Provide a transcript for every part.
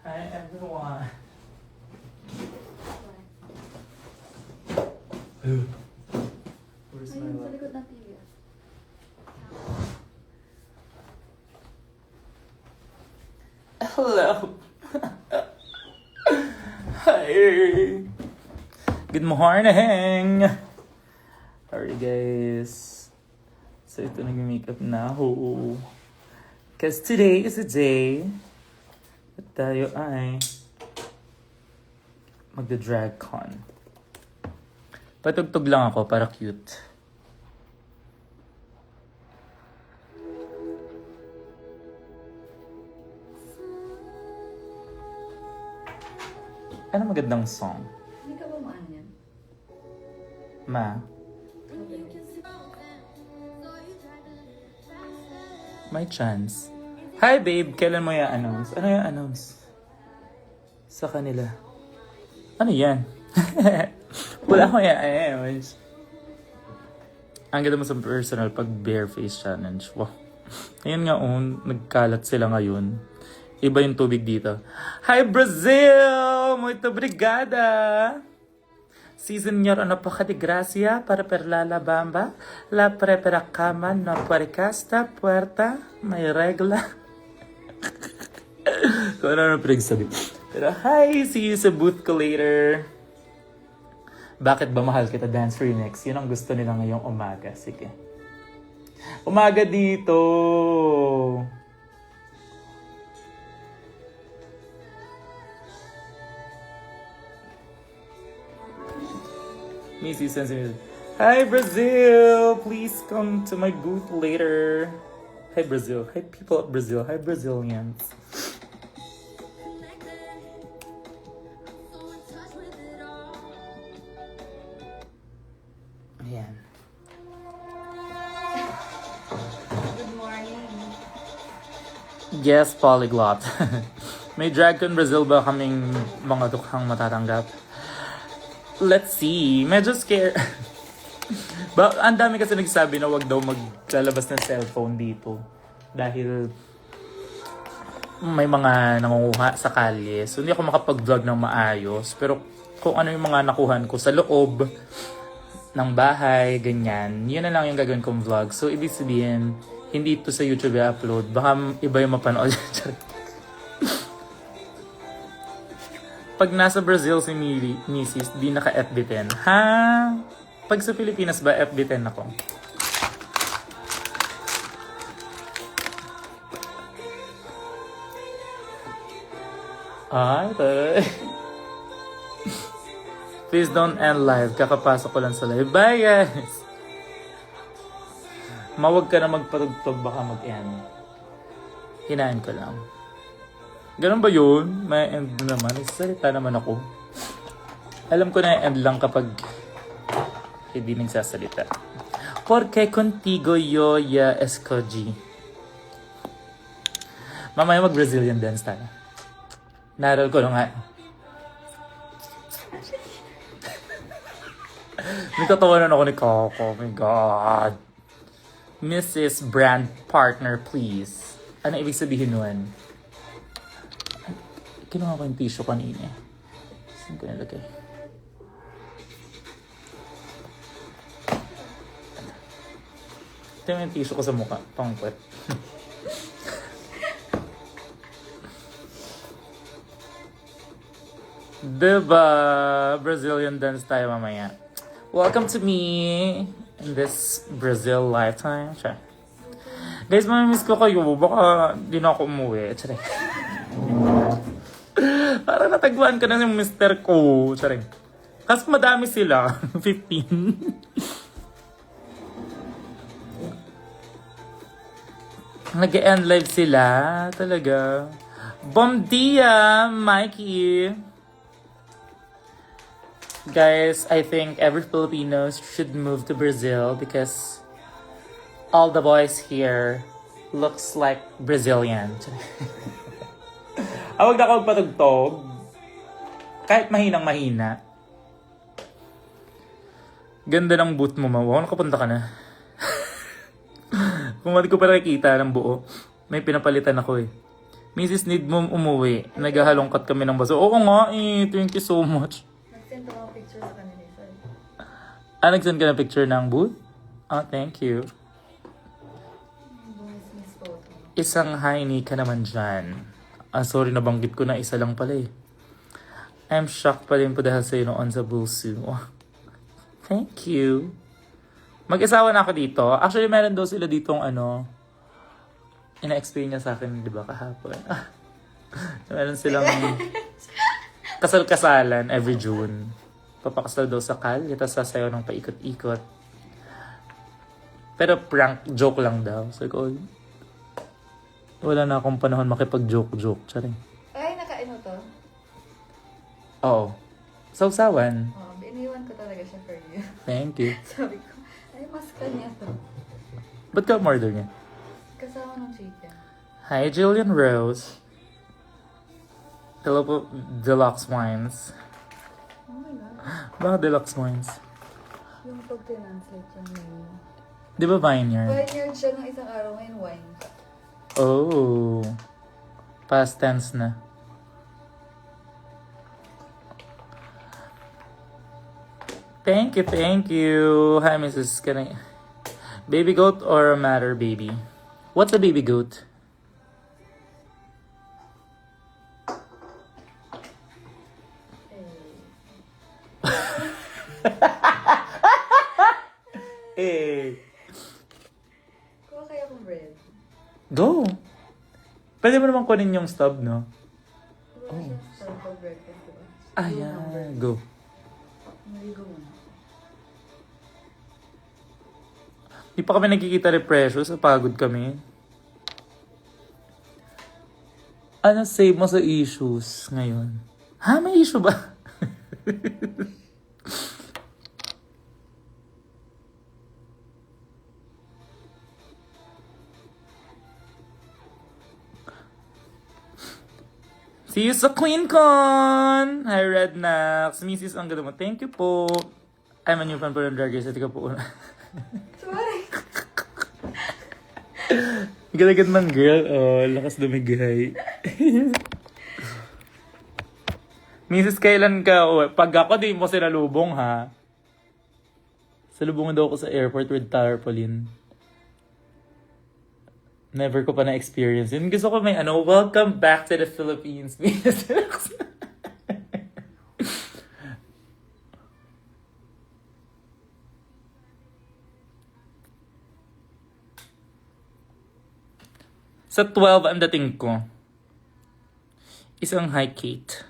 Hi everyone. Where's my Ayun, sa love? likod ng TV. Hello. Hi. Good morning. How are you guys? So ito nag-makeup na ako. Because today is a day at tayo ay magda-drag con. Patugtog lang ako para cute. Ano magandang song? Hindi ka ba maano yan? Ma, may chance. Hi babe, kailan mo i-announce? Ano yung announce? Sa kanila. Ano yan? Wala ko i-announce. Ang ganda mo sa personal pag bare face challenge. Wow. Ayun nga nagkalat sila ngayon. Iba yung tubig dito. Hi Brazil! Muito obrigada! Sí, señor, ano po ka de gracia para perla la bamba? La prepara cama, no puercasta, puerta, may regla. Kung ano pinagsabi. Pero hi, see you sa booth ko later. Bakit ba mahal kita dance remix? Yun ang gusto nila ngayong umaga. Sige. Umaga dito! Missy sends me, hi Brazil! Please come to my booth later. Hi Brazil. Hi people of Brazil. Hi Brazilians. Ayan. Good morning. Yes, polyglot. May drag con Brazil ba kaming mga dukhang matatanggap? Let's see. Medyo scared. Ang dami kasi nagsabi na wag daw maglalabas ng cellphone dito. Dahil may mga nangunguha sa kalye. So hindi ako makapag-vlog ng maayos. Pero kung ano yung mga nakuhan ko sa loob ng bahay, ganyan. Yun na lang yung gagawin kong vlog. So ibig sabihin, hindi ito sa YouTube i-upload. Baka iba yung mapanood. Pag nasa Brazil si Mrs. di naka-FB10. Ha? Pag sa Pilipinas ba, FB10 ako? Ay, taray. Please don't end live. Kakapasok ko lang sa live. Bye, guys! Mawag ka na magpatugtog, baka mag-end. Hinaan ko lang. Ganun ba yun? May end naman. Nagsasalita naman ako. Alam ko na end lang kapag hindi nagsasalita. Porque contigo yo ya escogi. Mamaya mag-Brazilian dance tayo. Naral ko nga. Nagtatawanan ako ni Coco. Oh my God. Mrs. Brand Partner, please. Ano ibig sabihin nun? Kinuha ko yung tissue kanina. Saan ko nilagay? Ito yung tissue ko sa mukha. Pangkwet. Diba? Brazilian dance tayo mamaya. Welcome to me in this Brazil lifetime. Siya. Guys, mamimiss ko kayo. Baka di na ako umuwi. Charing. Parang natagpuan ka na yung mister ko. Charing. Kasi madami sila. 15. Nag-end live sila. Talaga. Bom dia, Mikey! Guys, I think every Filipino should move to Brazil because all the boys here looks like Brazilian. Awag na ako magpatugtog. Kahit mahinang-mahina. Ganda ng boot mo, Mawa. Nakapunta ka na. Kung hindi ko pa nakikita ng buo, may pinapalitan ako eh. Mrs. Need mo umuwi. Naghahalongkat kami ng baso. Oo nga eh. Thank you so much. Nag-send ako picture sa kanila. Sorry. Nag-send ka ng picture ng booth? Thank you. Miss photo. Isang hi ni ka naman dyan. Sorry, nabanggit ko na isa lang pala eh. I'm shocked pa rin po dahil sa'yo noon sa Bulsu. Thank you. Mag-isawa na ako dito. Actually, meron daw sila ditong ina-explain niya sa akin, di ba, kahapon. Meron silang kasal-kasalan every June. Papakasal daw sa Cal, tapos sasayaw ng paikot-ikot. Pero prank, joke lang daw. So, wala na akong panahon makipag-joke-joke. Charing. Ay, nakaino to? Oo. Sausawan. Oh, iniwan ko talaga siya for you. Thank you. Sabi ko, ay, mas kanya to. Ba't ka umorder niya? Kasama ng chicken. Hi, Jillian Rose. Hello po, Deluxe Wines. Oh my God. Bakit Deluxe Wines? Yung pag-translate yung name. Di ba Vineyard? Vineyard siya ng isang araw, ngayon wine. Oh. Past tense na. Thank you, thank you. Hi, Mrs. Can I... Baby goat or a matter baby? What's a baby goat? Eh. Kuha kaya akong bread. Go! Pwede mo naman kunin yung stub, no? Kuha siya sa pag-breakfast, diba? Ayan, go. Maligo muna. Di pa kami nagkikita ni Precious, pagod kami. Ano save mo sa issues ngayon? Ha? May issue ba? See you sa QueenCon! Hi, Rednax. Mrs. ang ganda mo. Thank you po. I'm a new fan po ng Drag Race. Ito ka po una. Sorry! Galagat ng girl. Oh, lakas dumigay. Mrs. kailan ka uwi? Pag ako, di mo sinalubong, ha? Salubungan daw ako sa airport with tarpaulin. Never ko pa na-experience yun. Gusto ko may welcome back to the Philippines. Sa 12 ang dating ko. Isang hi, Kate.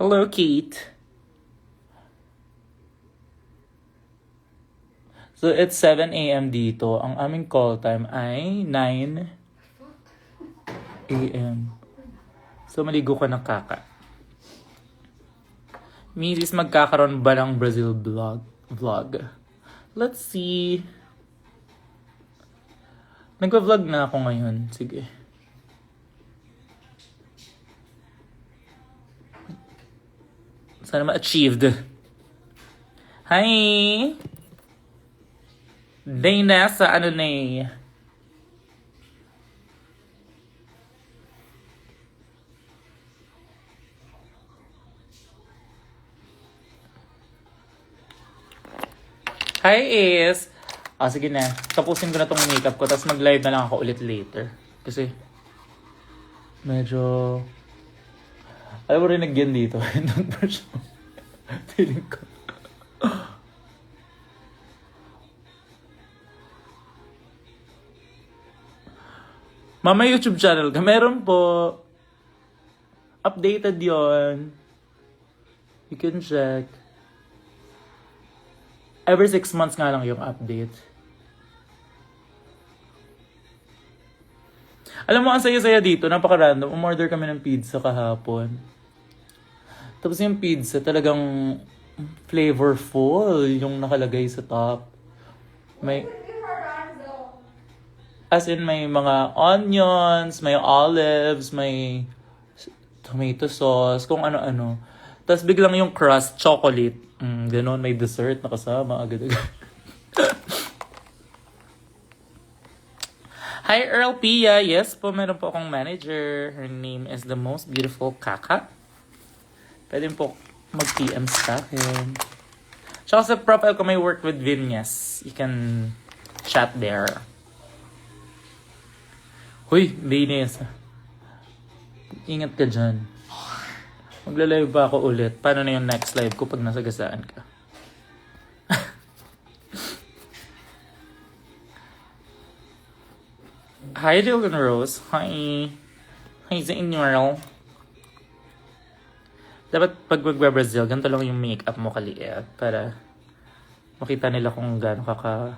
Hello, Kate. So, it's 7 a.m. dito. Ang aming call time ay 9 a.m. So, maligo ka ng kaka. Mrs. magkakaroon ba ng Brazil vlog? Let's see. Nagpa-vlog na ako ngayon. Sige. Sana ma-achieved. Hi! Dana sa ano na eh. Hi, Ace! Sige na. Tapusin ko na tong makeup ko, tapos mag-live na lang ako ulit later. Kasi, medyo... Alam mo rin nagyan dito. Don't push mo. Feeling ko. Mama, YouTube channel ka. Meron po. Updated yon. You can check. Every 6 months nga lang yung update. Alam mo, ang saya-saya dito. Napaka-random. Umorder kami ng pizza kahapon. Tapos yung pizza talagang flavorful yung nakalagay sa top. May... As in, may mga onions, may olives, may tomato sauce, kung ano-ano. Tapos biglang yung crust, chocolate. Ganon, may dessert na kasama agad-agad. Hi, Earl Pia. Yes po, meron po akong manager. Her name is the most beautiful Kaka. Pwede po mag-PM sa akin. Tsaka sa profile ko may work with Vinyas. You can chat there. Huy, Venus. Ingat ka dyan. Magla-live ba ako ulit? Paano na yung next live ko pag nasagasaan ka? Hi, Dylan Rose. Hi. Hi, Zainurl. Dapat pag magbe-Brazil, ganito lang yung makeup mo kaliit para makita nila kung gaano ka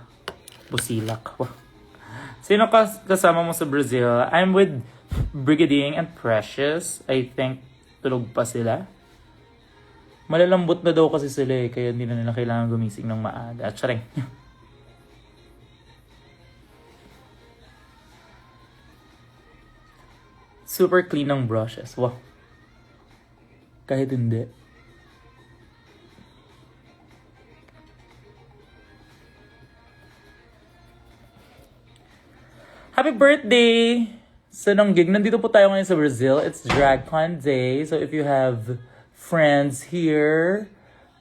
busilak. Sino kasama mo sa Brazil? I'm with Brigading and Precious. I think tulog pa sila. Malalambot na daw kasi sila kaya hindi na nila kailangan gumising ng maaga. Charing. Super clean ng brushes. Wow. Kahit hindi. Happy birthday! So, nung gig, nandito po tayo ngayon sa Brazil. It's DragCon Day. So, if you have friends here,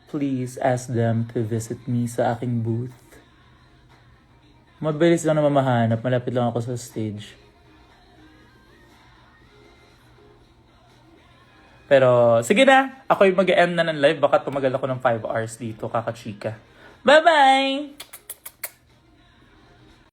please ask them to visit me sa aking booth. Mabilis lang na mamahanap. Malapit lang ako sa stage. Pero, sige na. Ako'y mag-end na ng live. Baka tumagal ako ng 5 hours dito, kakachika. Bye-bye!